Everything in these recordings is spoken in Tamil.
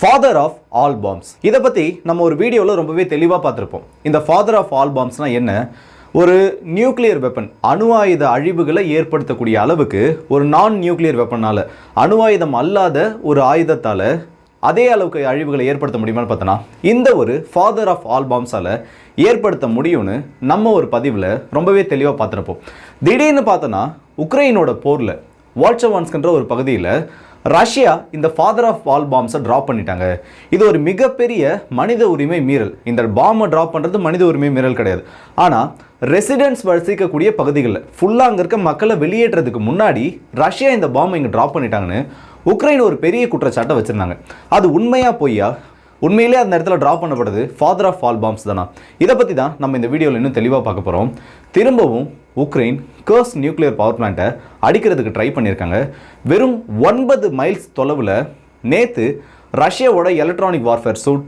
ஃபாதர் ஆஃப் ஆல் பாம்ஸ் இதை பற்றி நம்ம ஒரு வீடியோவில் ரொம்பவே தெளிவாக பார்த்துருப்போம். இந்த ஃபாதர் ஆஃப் ஆல் பாம்ஸ்னால் என்ன? ஒரு நியூக்ளியர் வெப்பன், அணு ஆயுத அழிவுகளை ஏற்படுத்தக்கூடிய அளவுக்கு ஒரு நான் நியூக்ளியர் வெப்பனால், அணு ஆயுதம் அல்லாத ஒரு ஆயுதத்தால் அதே அளவுக்கு அழிவுகளை ஏற்படுத்த முடியுமான்னு பார்த்தோன்னா, இந்த ஒரு ஃபாதர் ஆஃப் ஆல் பாம்ஸால் ஏற்படுத்த முடியும்னு நம்ம ஒரு பதிவில் ரொம்பவே தெளிவாக பார்த்துருப்போம். திடீர்னு பார்த்தோன்னா உக்ரைனோட போரில் வால்ச்சவான்ஸ்கின்ற ஒரு பகுதியில் ரஷ்யா இந்த ஃபாதர் ஆஃப் ஆல் பாம்ஸை ட்ராப் பண்ணிட்டாங்க. இது ஒரு மிகப்பெரிய மனித உரிமை மீறல். இந்த பாம்பை ட்ராப் பண்ணுறது மனித உரிமை மீறல் கிடையாது. ஆனால் ரெசிடென்ட்ஸ் வசிக்கக்கூடிய பகுதிகளில் ஃபுல்லாக அங்கே இருக்க மக்களை வெளியேற்றதுக்கு முன்னாடி ரஷ்யா இந்த பாம்பை இங்கே ட்ராப் பண்ணிட்டாங்கன்னு உக்ரைன் ஒரு பெரிய குற்றச்சாட்டை வச்சுருந்தாங்க. அது உண்மையாக பொய்யா? உண்மையிலே அந்த இடத்துல ட்ராப் பண்ணப்படுது ஃபாதர் ஆஃப் ஆல் பாம்ஸ் தானா? இதை பற்றி தான் நம்ம இந்த வீடியோவில் இன்னும் தெளிவாக பார்க்க போகிறோம். திரும்பவும் உக்ரைன் கர்ஸ் நியூக்ளியர் பவர் பிளான்ட்டை அடிக்கிறதுக்கு ட்ரை பண்ணியிருக்காங்க. வெறும் 9 மைல்ஸ் தொலைவில் நேற்று ரஷ்யாவோட எலக்ட்ரானிக் வார்ஃபேர் சூட்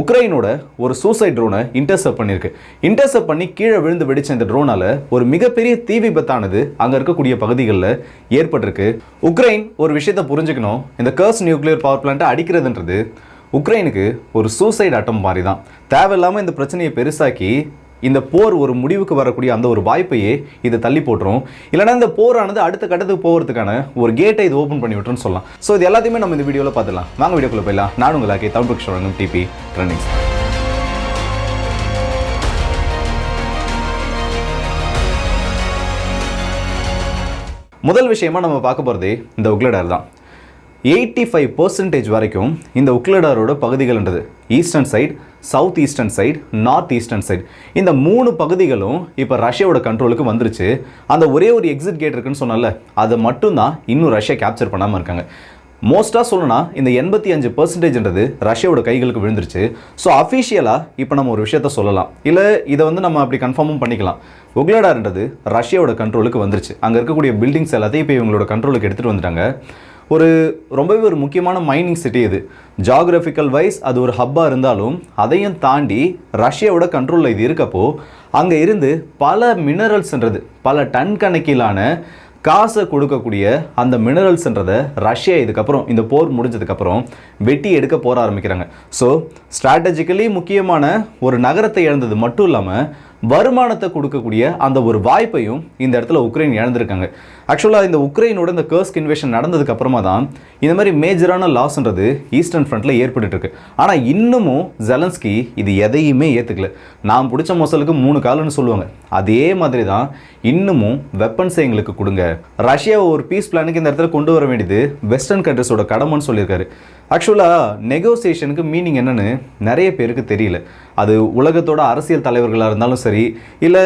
உக்ரைனோட ஒரு சூசைட் ட்ரோனை இன்டர்செப்ட் பண்ணியிருக்கு. இன்டர்செப்ட் பண்ணி கீழே விழுந்து வெடிச்ச இந்த ட்ரோனால் ஒரு மிகப்பெரிய தீ விபத்தானது அங்கே இருக்கக்கூடிய பகுதிகளில் ஏற்பட்டிருக்கு. உக்ரைன் ஒரு விஷயத்தை புரிஞ்சுக்கணும். இந்த கர்ஸ் நியூக்ளியர் பவர் பிளான்ட்டை அடிக்கிறதுன்றது உக்ரைனுக்கு ஒரு சூசைட் அட்டம் மாதிரி தான். தேவையில்லாமல் இந்த பிரச்சனையை பெருசாக்கி இந்த போர் ஒரு முடிவுக்கு வரக்கூடிய அந்த ஒரு வாய்ப்பையே இதை தள்ளி போட்டுரும். இல்லைனா இந்த போரானது அடுத்த கட்டத்துக்கு போகிறதுக்கான ஒரு கேட்டை இது ஓப்பன் பண்ணி விட்டுருன்னு சொல்லலாம். ஸோ இது எல்லாத்தையுமே நம்ம இந்த வீடியோவில் பார்த்துலாம். வாங்க வீடியோக்குள்ளே போயிடலாம். நான் உங்களுக்கு தமிழ் புக்ஸ் டிபி ட்ரெண்டிங்ஸ். முதல் விஷயமா நம்ம பார்க்க போகிறதே இந்த உக்லடார் தான். 85% வரைக்கும் இந்த உக்லடாரோட பகுதிகள்ன்றது eastern side, south eastern side, north eastern side, இந்த 3 பகுதிகளும் இப்போ ரஷ்யாவோட கண்ட்ரோலுக்கு வந்துருச்சு. அந்த ஒரே ஒரு எக்ஸிட் கேட் இருக்குன்னு சொன்னால அதை மட்டும்தான் இன்னும் ரஷ்யா கேப்சர் பண்ணாமல் இருக்காங்க. மோஸ்ட்டாக சொல்லணும்னா இந்த 85%ன்றது ரஷ்யாவோட கைகளுக்கு விழுந்துருச்சு. ஸோ அஃபிஷியலாக இப்போ நம்ம ஒரு விஷயத்த சொல்லலாம், இல்லை இதை நம்ம அப்படி கன்ஃபார்மும் பண்ணிக்கலாம். உக்லடார்ன்றது ரஷ்யாவோட கண்ட்ரோலுக்கு வந்துருச்சு. அங்கே இருக்கக்கூடிய பில்டிங்ஸ் எல்லாத்தையும் இப்போ இவங்களோட கண்ட்ரோலுக்கு எடுத்துகிட்டு வந்துட்டாங்க. ரொம்பவே ஒரு முக்கியமான மைனிங் சிட்டி இது. ஜாகிரபிக்கல் வைஸ் அது ஒரு ஹப்பாக இருந்தாலும் அதையும் தாண்டி ரஷ்யாவோட கண்ட்ரோலில் இது இருக்கப்போ அங்கே இருந்து பல மினரல்ஸ்ன்றது, பல டன் கணக்கிலான காசை கொடுக்கக்கூடிய அந்த மினரல்ஸ்ன்றதை ரஷ்யா இதுக்கப்புறம் இந்த போர் முடிஞ்சதுக்கப்புறம் வெட்டி எடுக்க போற ஆரம்பிக்கிறாங்க. ஸோ ஸ்ட்ராட்டஜிக்கலி முக்கியமான ஒரு நகரத்தை இழந்தது மட்டும் இல்லாமல் வருமானத்தை கொடுக்கக்கூடிய அந்த ஒரு வாய்ப்பையும் இந்த இடத்துல உக்ரைன் இழந்திருக்காங்க. ஆக்சுவலாக இந்த உக்ரைனோட இந்த கர்ஸ்க் இன்வேஷன் நடந்ததுக்கு அப்புறமா தான் இந்த மாதிரி மேஜரான லாஸ்ன்றது ஈஸ்டர்ன் ஃப்ரண்ட்டில் ஏற்பட்டு இருக்கு. ஆனால் இன்னமும் ஜெலன்ஸ்கி இது எதையுமே ஏற்றுக்கல. நான் பிடிச்ச மொசலுக்கு 3 காலுன்னு சொல்லுவாங்க. அதே மாதிரி தான் இன்னமும் வெப்பன்ஸை எங்களுக்கு கொடுங்க. ரஷ்யாவை ஒரு பீஸ் பிளானுக்கு இந்த இடத்துல கொண்டு வர வேண்டியது வெஸ்டர்ன் கண்ட்ரிஸோட கடமைன்னு சொல்லியிருக்காரு. ஆக்சுவலாக நெகோசியேஷனுக்கு மீனிங் என்னன்னு நிறைய பேருக்கு தெரியல. அது உலகத்தோட அரசியல் தலைவர்களாக இருந்தாலும் சரி, இல்லை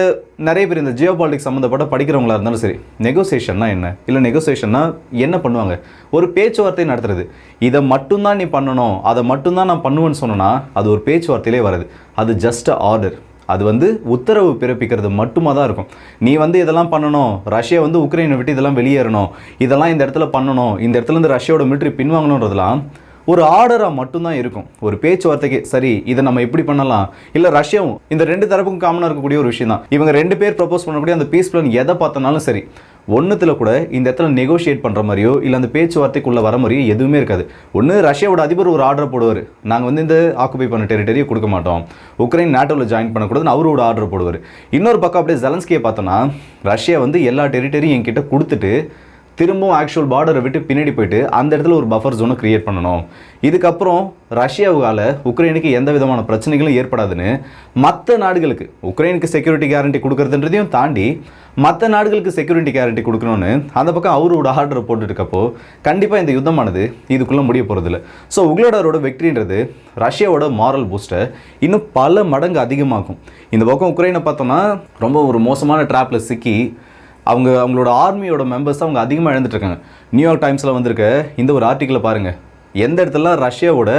நிறைய பேர் இந்த ஜியோ பாலிட்டிக்ஸ் சம்மந்தப்பட்ட படிக்கிறவங்களாக இருந்தாலும் சரி, நெகோசியேஷன்னா என்ன, இல்லை நெகோசியேஷன்னா என்ன பண்ணுவாங்க? ஒரு பேச்சுவார்த்தை நடத்துறது. இதை மட்டும்தான் நீ பண்ணணும், அதை மட்டும்தான் நான் பண்ணுவேன்னு சொன்னோன்னா அது ஒரு பேச்சுவார்த்தையிலே வராது. அது ஜஸ்ட் ஆர்டர். அது உத்தரவு பிறப்பிக்கிறது மட்டுமா தான் இருக்கும். நீ இதெல்லாம் பண்ணணும், ரஷ்யா உக்ரைனை விட்டு இதெல்லாம் வெளியேறணும், இதெல்லாம் இந்த இடத்துல பண்ணணும், இந்த இடத்துல இருந்து ரஷ்யாவோட மிலிட்டரி பின்வாங்கணுன்றதெல்லாம் ஒரு ஆர்டராக மட்டும்தான் இருக்கும். ஒரு பேச்சுவார்த்தைக்கு சரி இதை நம்ம எப்படி பண்ணலாம், இல்லை ரஷ்யாவும் இந்த 2 தரப்புக்கும் காமனாக இருக்கக்கூடிய ஒரு விஷயம் தான். இவங்க 2 பேர் ப்ரப்போஸ் பண்ணக்கூடிய அந்த பீஸ் பிளான் எதை பார்த்தனாலும் சரி, ஒன்றுத்தில் கூட இந்த இடத்துல நெகோஷியேட் பண்ணுற மாதிரியோ இல்லை அந்த பேச்சுவார்த்தைக்குள்ளே வர மாதிரியோ எதுவுமே இருக்காது. ஒன்று ரஷ்யாவோட அதிபர் ஒரு ஆர்டர் போடுவார், நாங்கள் இந்த ஆக்குபை பண்ண டெரிட்டரியை கொடுக்க மாட்டோம், உக்ரைன் நாட்டோவில் ஜாயின் பண்ணக்கூடாதுன்னு அவரோட ஆர்டர் போடுவார். இன்னொரு பக்கம் அப்படியே ஜெலன்ஸ்கியை பார்த்தோன்னா ரஷ்யா எல்லா டெரிட்டரியும் என்கிட்ட கொடுத்துட்டு திரும்பவும் ஆக்சுவல் பார்டரை விட்டு பின்னாடி போயிட்டு அந்த இடத்துல ஒரு பஃபர் ஜோனை கிரியேட் பண்ணணும். இதுக்கப்புறம் ரஷ்யாவால் உக்ரைனுக்கு எந்த விதமான பிரச்சனைகளும் ஏற்படாதுன்னு மற்ற நாடுகளுக்கு உக்ரைனுக்கு செக்யூரிட்டி கேரண்டி கொடுக்குறதுன்றதையும் தாண்டி மற்ற நாடுகளுக்கு செக்யூரிட்டி கேரண்டி கொடுக்கணும்னு அந்த பக்கம் அவரோட ஆர்டர் போட்டுருக்கப்போ கண்டிப்பாக இந்த யுத்தமானது இதுக்குள்ளே முடிய போகிறதில்ல. ஸோ உக்லடாரோட வெக்ட்ரின்றது ரஷ்யாவோட மாரல் பூஸ்ட்டை இன்னும் பல மடங்கு அதிகமாகும். இந்த பக்கம் உக்ரைனை பார்த்தோன்னா ரொம்ப ஒரு மோசமான ட்ராப்பில் சிக்கி அவங்களோட ஆர்மியோட மெம்பர்ஸ் அவங்க அதிகமாக இழந்துட்டுருக்காங்க. நியூயார்க் டைம்ஸில் வந்திருக்க இந்த ஒரு ஆர்டிக்கிளை பாருங்கள். எந்த இடத்துல ரஷ்யாவோட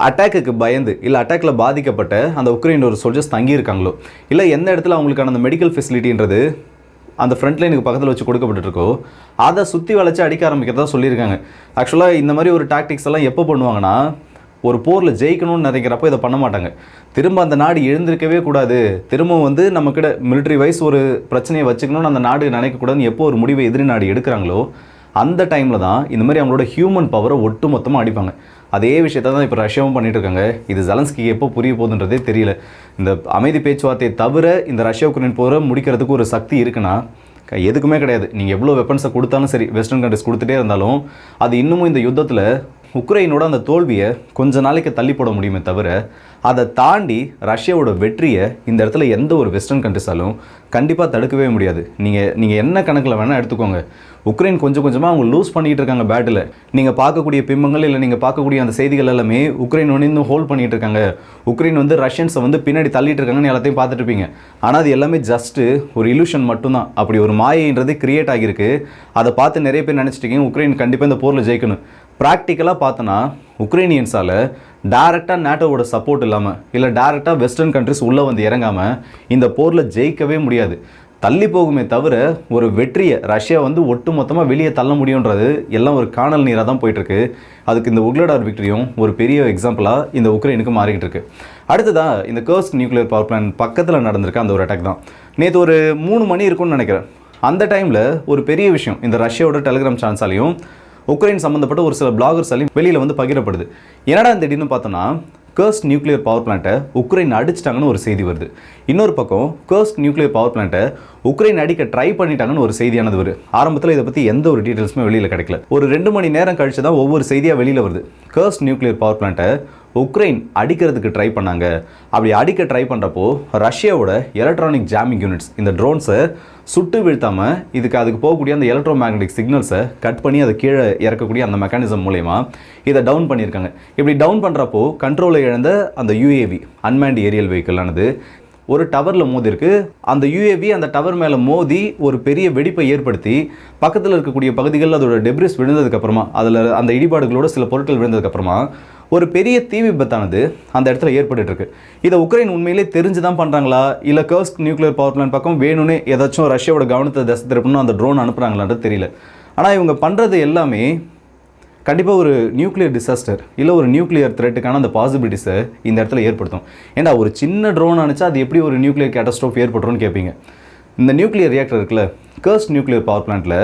அட்டாக்குக்கு பயந்து இல்லை அட்டாக்கில் பாதிக்கப்பட்ட அந்த உக்ரைன் ஒரு சோல்ஜர்ஸ் தங்கியிருக்காங்களோ, இல்லை எந்த இடத்துல அவங்களுக்கான அந்த மெடிக்கல் ஃபெசிலிட்டின்றது அந்த ஃப்ரண்ட் லைனுக்கு பக்கத்தில் வச்சு கொடுக்கப்பட்டுருக்கோ அதை சுற்றி வளைச்சி அடிக்க ஆரம்பிக்கிறதா சொல்லியிருக்காங்க. ஆக்சுவலாக இந்த மாதிரி ஒரு டாக்டிக்ஸ் எல்லாம் எப்போ பண்ணுவாங்கன்னா, ஒரு போரில் ஜெயிக்கணும்னு நினைக்கிறப்போ இதை பண்ண மாட்டாங்க. திரும்ப அந்த நாடு எழுந்திருக்கவே கூடாது, திரும்ப நம்மக்கிட்ட மிலிட்ரி வைஸ் ஒரு பிரச்சனையை வச்சுக்கணும்னு அந்த நாடு நினைக்கக்கூடாதுன்னு எப்போ ஒரு முடிவை எதிரி நாடு எடுக்கிறாங்களோ அந்த டைமில் தான் இந்த மாதிரி அவங்களோட ஹியூமன் பவரை ஒட்டு மொத்தமாக அடிப்பாங்க. அதே விஷயத்தை தான் இப்போ ரஷ்யாவும் பண்ணிட்டு இருக்காங்க. இது ஜெலன்ஸ்கிக்கு எப்போ புரிய போகுதுன்றதே தெரியல. இந்த அமைதி பேச்சுவார்த்தையை தவிர இந்த ரஷ்யா உக்ரைன் போரை முடிக்கிறதுக்கு ஒரு சக்தி இருக்குன்னா எதுக்குமே கிடையாது. நீங்கள் எவ்வளோ வெப்பன்ஸை கொடுத்தாலும் சரி, வெஸ்டர்ன் கண்ட்ரிஸ் கொடுத்துட்டே இருந்தாலும் அது இன்னமும் இந்த யுத்தத்தில் உக்ரைனோட அந்த தோல்வியை கொஞ்ச நாளைக்கு தள்ளி போட முடியுமே தவிர அதை தாண்டி ரஷ்யாவோட வெற்றியை இந்த இடத்துல எந்த ஒரு வெஸ்டர்ன் கண்ட்ரிஸாலும் கண்டிப்பாக தடுக்கவே முடியாது. நீங்கள் என்ன கணக்கில் வேணால் எடுத்துக்கோங்க. உக்ரைன் கொஞ்சம் கொஞ்சமாக அவங்க லூஸ் பண்ணிகிட்டு இருக்காங்க பேட்டில். நீங்கள் பார்க்கக்கூடிய பிம்பங்கள் இல்லை நீங்கள் பார்க்கக்கூடிய அந்த செய்திகள் எல்லாமே உக்ரைன் வந்து இன்னும் ஹோல்ட் பண்ணிகிட்டு இருக்காங்க, உக்ரைன் வந்து ரஷ்யன்ஸை வந்து பின்னாடி தள்ளிட்டு இருக்காங்கன்னு எல்லாத்தையும் பார்த்துட்டு இருப்பீங்க. ஆனால் அது எல்லாமே ஜஸ்ட்டு ஒரு இலூஷன் மட்டும்தான். அப்படி ஒரு மாயைன்றது கிரியேட் ஆகியிருக்கு. அதை பார்த்து நிறைய பேர் நினச்சிட்டிங்க உக்ரைன் கண்டிப்பாக இந்த போரில் ஜெயிக்கணும். ப்ராக்டிக்கலாக பார்த்தோன்னா உக்ரைனியன்ஸால் டேரெக்டாக நேட்டோவோட சப்போர்ட் இல்லாமல் இல்லை டேரெக்டாக வெஸ்டர்ன் கண்ட்ரிஸ் உள்ளே வந்து இறங்காமல் இந்த போரில் ஜெயிக்கவே முடியாது. தள்ளி போகுமே தவிர ஒரு வெற்றியை ரஷ்யா வந்து ஒட்டு மொத்தமாக வெளியே தள்ள முடியுன்றது எல்லாம் ஒரு காணல் நீராக தான் போயிட்டுருக்கு. அதுக்கு இந்த உக்லடார் விக்டரியும் ஒரு பெரிய எக்ஸாம்பிளாக இந்த உக்ரைனுக்கு மாறிக்கிட்டு இருக்கு. அடுத்ததான் இந்த கர்ஸ்க் நியூக்ளியர் பவர் பிளான்ட் பக்கத்தில் நடந்திருக்க அந்த ஒரு அட்டாக் தான். நேற்று ஒரு 3 மணி இருக்கும்னு நினைக்கிறேன். அந்த டைமில் ஒரு பெரிய விஷயம் இந்த ரஷ்யாவோட டெலிகிராம் சேனல்ஸாலையும் உக்ரைன் சம்மந்தப்பட்ட ஒரு சில பிளாகர்ஸாலையும் வெளியில் வந்து பகிரப்படுது. என்னடா திடீர்னு பார்த்தோன்னா கர்ஸ்க் நியூக்ளியர் பவர் பிளான்ட்டை உக்ரைன் அடிச்சிட்டாங்கன்னு ஒரு செய்தி வருது. இன்னொரு பக்கம் கர்ஸ்க் நியூக்ளியர் பவர் பிளான்ட்டை உக்ரைன் அடிக்க ட்ரை பண்ணிட்டாங்கன்னு ஒரு செய்தியானது வருது. ஆரம்பத்தில் இதை பற்றி எந்த ஒரு டீட்டெயில்ஸுமே வெளியில் கிடைக்கல. ஒரு 2 மணி நேரம் கழிச்சு தான் ஒவ்வொரு செய்தியாக வெளியில் வருது. கர்ஸ்க் நியூக்ளியர் பவர் பிளான்ட்டை உக்ரைன் அடிக்கிறதுக்கு ட்ரை பண்ணாங்க. அப்படி அடிக்க ட்ரை பண்ணுறப்போ ரஷ்யாவோட எலக்ட்ரானிக் ஜாமிங் யூனிட்ஸ் இந்த ட்ரோன்ஸை சுட்டு வீழ்த்தாமல் அதுக்கு போகக்கூடிய அந்த எலக்ட்ரோ மேக்னெட்டிக் சிக்னல்ஸை கட் பண்ணி அதை கீழே இறக்கக்கூடிய அந்த மெக்கானிசம் மூலயமா இதை டவுன் பண்ணியிருக்காங்க. இப்படி டவுன் பண்ணுறப்போ கண்ட்ரோலை இழந்த அந்த யூஏவி அன்மேண்ட் ஏரியல் வெஹிக்கிள் ஆனது ஒரு டவரில் மோதிருக்கு. அந்த யூஏவி அந்த டவர் மேலே மோதி ஒரு பெரிய வெடிப்பை ஏற்படுத்தி பக்கத்தில் இருக்கக்கூடிய பகுதிகளில் அதோட டெப்ரிஸ் விழுந்ததுக்கப்புறமா அதில் அந்த இடிபாடுகளோட சில பொருட்கள் விழுந்ததுக்கப்புறமா ஒரு பெரிய தீ விபத்தானது அந்த இடத்துல ஏற்பட்டுருக்கு. இதை உக்ரைன் உண்மையிலே தெரிஞ்சு தான் பண்ணுறாங்களா இல்லை கர்ஸ்க் நியூக்ளியர் பவர் பிளான்ட் பக்கம் வேணும்னே ஏதாச்சும் ரஷ்யாவோட கவனத்தை திசை திருப்பணும் அந்த ட்ரோன் அனுப்புகிறாங்களான்றது தெரியல. ஆனால் இவங்க பண்ணுறது எல்லாமே கண்டிப்பாக ஒரு நியூக்ளியர் டிசாஸ்டர் இல்லை ஒரு நியூக்ளியர் த்ரெட்டுக்கான அந்த பாசிபிலிட்டிஸை இந்த இடத்துல ஏற்படுத்தும். ஏன்னா ஒரு சின்ன ட்ரோன் அனுப்பிச்சா அது எப்படி ஒரு நியூக்ளியர் கேட்டஸ்ட்ரோஃப் ஏற்பட்டுருன்னு கேட்பீங்க. இந்த நியூக்ளியர் ரியாக்டர் இருக்குல்ல, கர்ஸ்க் நியூக்ளியர் பவர் பிளான்ட்டில்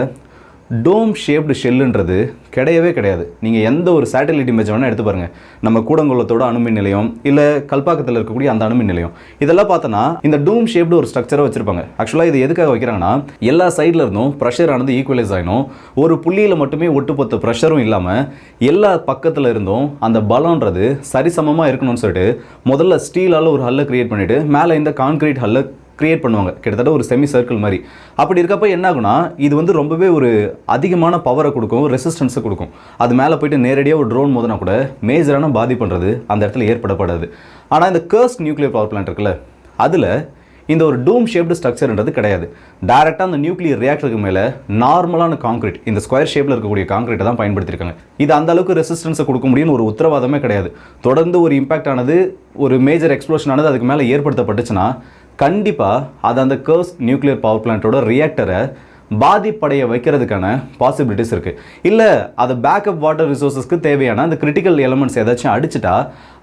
டோம் ஷேப்டு ஷெல்லுன்றது கிடையவே கிடையாது. நீங்கள் எந்த ஒரு சேட்டலைட் இமேஜ் வேணால் எடுத்து பாருங்கள். நம்ம கூடங்குளத்தோட அணுமின் நிலையம் இல்லை கல்பாக்கத்தில் இருக்கக்கூடிய அந்த அணுமின் நிலையம் இதெல்லாம் பார்த்தோன்னா இந்த டோம் ஷேப்டு ஒரு ஸ்ட்ரக்சரை வச்சுருப்பாங்க. ஆக்சுவலாக இது எதுக்காக வைக்கிறாங்கன்னா எல்லா சைடில் இருந்தும் ப்ரெஷர் ஆனது ஈக்குவலைஸ் ஆகிடும். ஒரு புள்ளியில் மட்டுமே ஒட்டுமொத்த ப்ரெஷரும் இல்லாமல் எல்லா பக்கத்தில் இருந்தும் அந்த பலன்றது சரிசமமாக இருக்கணும்னு சொல்லிட்டு முதல்ல ஸ்டீலால் ஒரு ஹல்லை க்ரியேட் பண்ணிவிட்டு மேலே இந்த கான்கிரீட் ஹல்லை கிரியேட் பண்ணுவாங்க, கிட்டத்தட்ட ஒரு செமி சர்க்கிள் மாதிரி. அப்படி இருக்கப்போ என்ன ஆகுனா இது வந்து ரொம்பவே ஒரு அதிகமான பவரை கொடுக்கும், ரெசிஸ்டன்ஸை கொடுக்கும். அது மேலே போயிட்டு நேரடியாக ஒரு ட்ரோன் மோதினா கூட மேஜரான பாதிப்புன்றது அந்த இடத்துல ஏற்படப்படாது. ஆனால் இந்த கர்ஸ்க் நியூக்ளியர் பவர் பிளான்ட் இருக்குல்ல, அதில் இந்த ஒரு டூம் ஷேப்டு ஸ்ட்ரக்சர்ன்றது கிடையாது. டேரெக்டாக அந்த நியூக்ளியர் ரியாக்டருக்கு மேலே நார்மலான கான்கிரீட் இந்த ஸ்கொயர் ஷேப்பில் இருக்கக்கூடிய கான்கிரீட்டை தான் பயன்படுத்தியிருக்காங்க. இது அந்த அளவுக்கு ரெசிஸ்டன்ஸை கொடுக்க முடியும்னு ஒரு உத்தரவாதமே கிடையாது. தொடர்ந்து ஒரு இம்பாக்ட் ஆனது ஒரு மேஜர் எக்ஸ்ப்ளோஷன் ஆனது அதுக்கு மேலே ஏற்படுத்தப்பட்டுச்சுன்னா கண்டிப்பாக அது அந்த கர்ஸ்க் நியூக்ளியர் பவர் பிளான்ட்டோட ரியாக்டரை பாதிப்படைய வைக்கிறதுக்கான பாசிபிலிட்டிஸ் இருக்குது. இல்லை அது பேக்கப் வாட்டர் ரிசோர்ஸஸ்க்கு தேவையான அந்த கிரிட்டிக்கல் எலமெண்ட்ஸ் ஏதாச்சும் அடிச்சுட்டா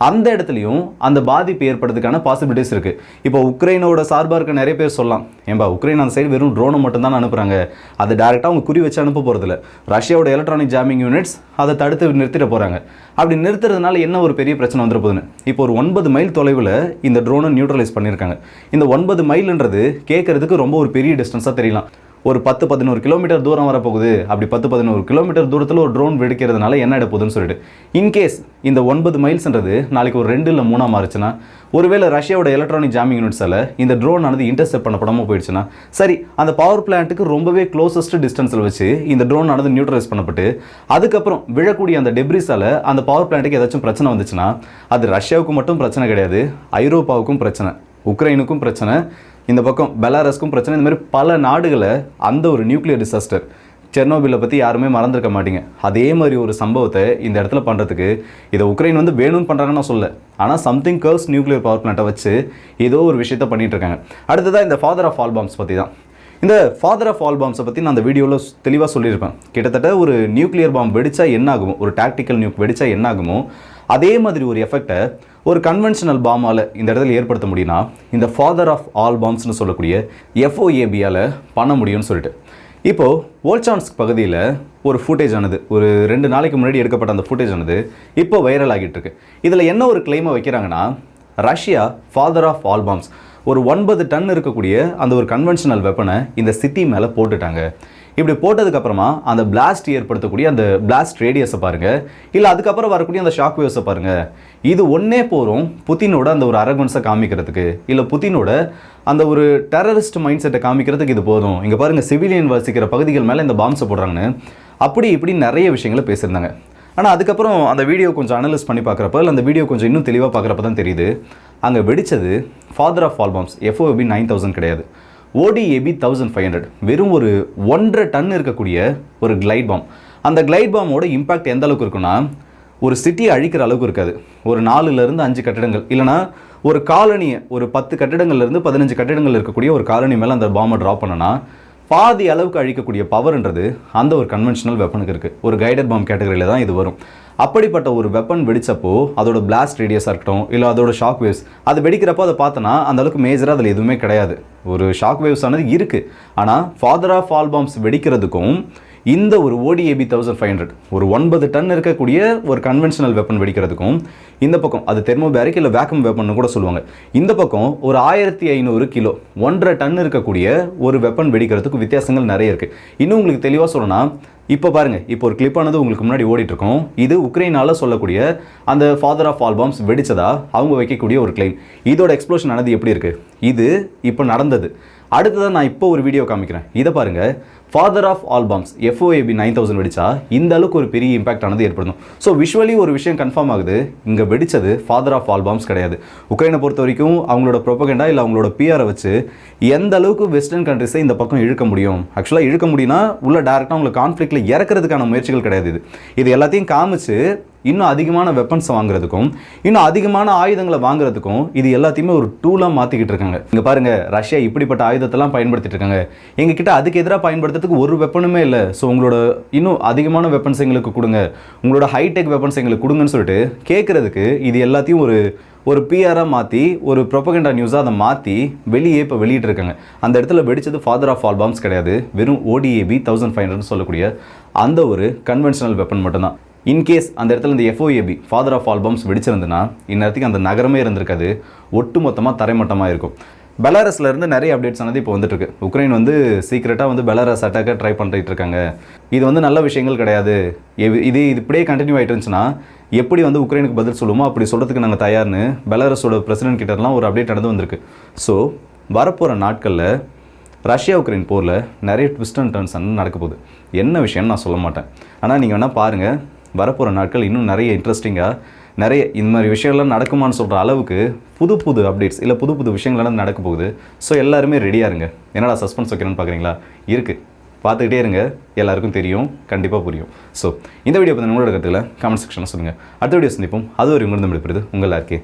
அந்த இடத்துலையும் அந்த பாதிப்பு ஏற்படுறதுக்கான பாசிபிலிட்டிஸ் இருக்குது. இப்போ உக்ரைனோட சார்பாக இருக்க நிறைய பேர் சொல்லலாம், ஏன்பா உக்ரைன் அந்த சைடு வெறும் ட்ரோனை மட்டும்தான் அனுப்புகிறாங்க, அது டேரெக்டாக அவங்க குறி வச்சு அனுப்ப போகிறதில்ல, ரஷ்யாவோட எலக்ட்ரானிக் ஜாமிங் யூனிட்ஸ் அதை தடுத்து நிறுத்திட போகிறாங்க. அப்படி நிறுத்துறதுனால என்ன ஒரு பெரிய பிரச்சனை வந்துட போகுதுன்னு இப்போ ஒரு 9 மைல் தொலைவில் இந்த ட்ரோனை நியூட்ரலைஸ் பண்ணியிருக்காங்க. இந்த 9 மைல்ன்றது கேட்குறதுக்கு ரொம்ப ஒரு பெரிய டிஸ்டன்ஸாக தெரியலாம். ஒரு 10-11 கிலோமீட்டர் தூரம் வரப்போகுது. அப்படி 10-11 கிலோமீட்டர் தூரத்தில் ஒரு ட்ரோன் வெடிக்கிறதுனால என்ன ஆகிட போகுதுன்னு சொல்லிட்டு இன்கேஸ் இந்த 9 மைல்ஸ்ன்றது நாளைக்கு ஒரு 2 இல்லை 3 மாறுச்சுன்னா, ஒருவேளை ரஷ்யாவோட எலக்ட்ரானிக் ஜாமிங் யூனிட்ஸால் இந்த ட்ரோன் ஆனது இன்டர்செப்ட் பண்ணப்படாமல் போயிடுச்சுன்னா, சரி அந்த பவர் பிளான்ட்டுக்கு ரொம்பவே க்ளோசஸ்ட் டிஸ்டன்ஸில் வச்சு இந்த ட்ரோன் ஆனது நியூட்ரலைஸ் பண்ணப்பட்டு அதுக்கப்புறம் விழக்கூடிய அந்த டெப்ரிஸால் அந்த பவர் பிளான்ட்டுக்கு ஏதாச்சும் பிரச்சனை வந்துச்சுன்னா அது ரஷ்யாவுக்கு மட்டும் பிரச்சனை கிடையாது, ஐரோப்பாவுக்கும் பிரச்சனை, உக்ரைனுக்கும் பிரச்சனை, இந்த பக்கம் பெலாரஸ்க்கும் பிரச்சனை. இந்த மாதிரி பல நாடுகளை அந்த ஒரு நியூக்ளியர் டிசாஸ்டர் செர்னோபிலை பற்றி யாருமே மறந்துருக்க மாட்டீங்க. அதே மாதிரி ஒரு சம்பவத்தை இந்த இடத்துல பண்ணுறதுக்கு இதை உக்ரைன் வந்து வேணும்னு பண்ணுறாங்கன்னு நான் சொல்ல, ஆனால் சம்திங் கர்ஸ்க் நியூக்ளியர் பவர் பிளான்ட்டை வச்சு ஏதோ ஒரு விஷயத்த பண்ணிகிட்டு இருக்காங்க. அடுத்ததாக இந்த ஃபாதர் ஆஃப் ஆல் பாம்ஸ் பற்றி தான். இந்த ஃபாதர் ஆஃப் ஆல் பாம்ஸை பற்றி நான் அந்த வீடியோவில் தெளிவாக சொல்லியிருப்பேன். கிட்டத்தட்ட ஒரு நியூக்ளியர் பாம் வெடித்தா என்ன ஆகுமோ, ஒரு டாக்டிக்கல் நியூக் வெடித்தா என்ன ஆகுமோ அதே மாதிரி ஒரு எஃபெக்டை ஒரு கன்வென்ஷனல் பாமால் இந்த இடத்துல ஏற்படுத்த முடியும்னா இந்த ஃபாதர் ஆஃப் ஆல் பாம்ஸ்னு சொல்லக்கூடிய FOABயால் பண்ண முடியும்னு சொல்லிட்டு இப்போது வோல்சான்ஸ்க் பகுதியில் ஒரு ஃபுட்டேஜ் ஆனது ஒரு 2 நாளைக்கு முன்னாடி எடுக்கப்பட்ட அந்த ஃபுட்டேஜ் ஆனது இப்போ வைரல் ஆகிட்டு இருக்கு. இதில் என்ன ஒரு கிளைமை வைக்கிறாங்கன்னா, Russia father of all bombs ஒரு 9 டன் இருக்கக்கூடிய அந்த ஒரு கன்வென்ஷனல் வெப்பனை இந்த சிட்டி மேலே போட்டுட்டாங்க. இப்படி போட்டதுக்கப்புறமா அந்த பிளாஸ்ட் ஏற்படுத்தக்கூடிய அந்த பிளாஸ்ட் ரேடியஸை பாருங்கள், இல்லை அதுக்கப்புறம் வரக்கூடிய அந்த ஷாக் வேவ்ஸை பாருங்கள். இது ஒன்றே போகிறோம் புதினோட அந்த ஒரு அரகன்ஸை காமிக்கிறதுக்கு, இல்லை புதினோட அந்த ஒரு டெரரிஸ்ட் மைண்ட் செட்டை காமிக்கிறதுக்கு இது போதும். இங்கே பாருங்கள், சிவிலியன் வசிக்கிற பகுதிகள் மேலே இந்த பாம்ஸை போடுறாங்கன்னு அப்படி இப்படி நிறைய விஷயங்களை பேசியிருந்தாங்க. ஆனால் அதுக்கப்புறம் அந்த வீடியோ கொஞ்சம் அனலைஸ் பண்ணி பார்க்குறப்ப, இல்லை அந்த வீடியோ கொஞ்சம் இன்னும் தெளிவாக பார்க்குறப்ப தான் தெரியுது, அங்கே வெடித்தது father of all bombs FOB 9000 கிடையாது, ODAB 1500. வெறும் ஒரு 1.5 டன் இருக்கக்கூடிய ஒரு கிளைட் பாம். அந்த கிளைட் பாமோட இம்பாக்ட் எந்த அளவுக்கு இருக்குன்னா, ஒரு சிட்டியை அழிக்கிற அளவுக்கு இருக்காது. ஒரு 4லேருந்து 5 கட்டிடங்கள், இல்லைனா ஒரு காலனியை ஒரு 10 கட்டிடங்கள்லேருந்து 15 கட்டிடங்கள் இருக்கக்கூடிய ஒரு காலனி மேலே அந்த பாம்பை ட்ராப் பண்ணனா பாதி அளவுக்கு அழிக்கக்கூடிய பவர்ன்றது அந்த ஒரு கன்வென்ஷனல் வெப்பனுக்கு இருக்குது. ஒரு கைடட் பாம் கேட்டகரியில் தான் இது வரும். அப்படிப்பட்ட ஒரு வெப்பன் வெடிச்சப்போ அதோட பிளாஸ்ட் ரேடியஸாக இருக்கட்டும், இல்லை அதோட ஷாக் வேவ்ஸ், அது வெடிக்கிறப்போ அதை பார்த்தோன்னா அந்த அளவுக்கு மேஜராக அதில் எதுவுமே கிடையாது. ஒரு ஷாக் வேவ்ஸ் ஆனது இருக்குது. ஆனால் ஃபாதர் ஆஃப் ஆல் பாம்ஸ் வெடிக்கிறதுக்கும் இந்த ஒரு ODAB 1500 ஒரு 9 டன் இருக்கக்கூடிய ஒரு கன்வென்ஷனல் வெப்பன் வெடிக்கிறதுக்கும், இந்த பக்கம் அது தெர்மோபேரிக் இல்லை வேக்கம் வெப்பன் கூட சொல்லுவாங்க, இந்த பக்கம் ஒரு 1500 கிலோ 1.5 டன் இருக்கக்கூடிய ஒரு வெப்பன் வெடிக்கிறதுக்கு வித்தியாசங்கள் நிறைய இருக்குது. இன்னும் உங்களுக்கு தெளிவாக சொல்லணும்னா, இப்போ பாருங்கள், இப்போ ஒரு கிளிப்பானது உங்களுக்கு முன்னாடி ஓடிட்டுருக்கோம். இது உக்ரைனால் சொல்லக்கூடிய அந்த ஃபாதர் ஆஃப் ஆல் பாம்ஸ் வெடிச்சதா அவங்க வைக்கக்கூடிய ஒரு கிளைம். இதோட எக்ஸ்ப்ளோஷன் ஆனது எப்படி இருக்குது, இது இப்போ நடந்தது. அடுத்ததான் நான் இப்போ ஒரு வீடியோ காமிக்கிறேன், இதை பாருங்கள். Father of all bombs FOB 9000 வெடிச்சா இந்த அளவுக்கு ஒரு பெரிய இம்பாக்ட் ஆனது ஏற்படுத்தும். ஸோ விஷுவலி ஒரு விஷயம் கன்ஃபார்ம் ஆகுது, இங்கே வெடிச்சது ஃபாதர் ஆஃப் ஆல் பாம்ஸ் கிடையாது. உக்ரைனை பொறுத்த வரைக்கும் அவங்களோட ப்ரொபகண்டா இல்லை அவங்களோட PR வச்சு எந்த அளவுக்கு வெஸ்டர்ன் கண்ட்ரிஸை இந்த பக்கம் இழுக்க முடியும், ஆக்சுவலாக இழுக்க முடியும்னா உள்ள டேரெக்டாக அவங்களை கான்ஃப்ளிக்டில் இறக்கிறதுக்கான முயற்சிகள் கிடையாது. இது எல்லாத்தையும் காமிச்சு இன்னும் அதிகமான வெப்பன்ஸை வாங்குறதுக்கும், இன்னும் அதிகமான ஆயுதங்களை வாங்குறதுக்கும் இது எல்லாத்தையுமே ஒரு டூலாக மாற்றிக்கிட்டு இருக்காங்க. இங்கே பாருங்கள், ரஷ்யா இப்படிப்பட்ட ஆயுதத்தெல்லாம் பயன்படுத்திட்டு இருக்காங்க. எங்ககிட்ட அதுக்கு எதிராக பயன்படுத்துறதுக்கு ஒரு வெப்பனுமே இல்லை. ஸோ உங்களோட இன்னும் அதிகமான வெப்பன்ஸ் எங்களுக்கு கொடுங்க, உங்களோட ஹைடெக் வெப்பன்ஸ் எங்களுக்கு கொடுங்கன்னு சொல்லிட்டு கேட்குறதுக்கு இது எல்லாத்தையும் ஒரு PR மாற்றி ஒரு ப்ரொபகண்டா நியூஸாக அதை மாற்றி வெளியே இப்போ வெளியிட்டு இருக்காங்க. அந்த இடத்துல வெடிச்சது ஃபாதர் ஆஃப் ஆல் பாம்ஸ் கிடையாது, வெறும் ODAB 1500 சொல்லக்கூடிய அந்த ஒரு கன்வென்ஷனல் வெப்பன் மட்டும்தான். இன்கேஸ் அந்த இடத்துல இந்த FOB father of all bombs வெடிச்சிருந்துன்னா இந்நேரத்துக்கு அந்த நகரமே இருந்திருக்காது, ஒட்டு மொத்தமாக தரைமட்டமாக இருக்கும். பெலாரஸில் இருந்து நிறைய அப்டேட்ஸ் ஆனது இப்போ வந்துட்டுருக்கு. உக்ரைன் சீக்கிரட்டாக பெலாரஸ் அட்டாக்கை ட்ரை பண்ணிட்டு இருக்காங்க. இது நல்ல விஷயங்கள் கிடையாது. இது இப்படியே கண்டினியூ ஆகிட்டு இருந்துச்சுன்னா எப்படி உக்ரைனுக்கு பதில் சொல்லுமோ அப்படி சொல்கிறதுக்கு நாங்கள் தயார்னு பெலாரஸோட பிரசிடென்ட் கிட்டலாம் ஒரு அப்டேட் நடந்து வந்திருக்கு. ஸோ வரப்போகிற நாட்களில் ரஷ்யா உக்ரைன் போரில் நிறைய ட்விஸ்ட் அண்ட் டர்ன்ஸ் நடக்க போகுது. என்ன விஷயம்னு நான் சொல்ல மாட்டேன். ஆனால் நீங்கள் வேணால் பாருங்கள், வரப்போகிற நாட்கள் இன்னும் நிறைய இன்ட்ரெஸ்டிங்காக நிறைய இந்த மாதிரி விஷயங்கள்லாம் நடக்குமான்னு சொல்கிற அளவுக்கு புது அப்டேட்ஸ் இல்லை புது விஷயங்கள்லாம் நடக்க போகுது. ஸோ எல்லாருமே ரெடியாக இருங்க. என்னடா சஸ்பென்ஸ் வைக்கிறேன்னு பார்க்குறீங்களா? இருக்குது, பார்த்துக்கிட்டே இருங்க, எல்லாருக்கும் தெரியும், கண்டிப்பாக புரியும். ஸோ இந்த வீடியோ பற்றி உங்களோட கருத்துக்களை கமெண்ட் செக்ஷனில் சொல்லுங்கள். அடுத்த வீடியோ சந்திப்போம். அது ஒரு உங்களிடம் விடுபடுது உங்கள் RK.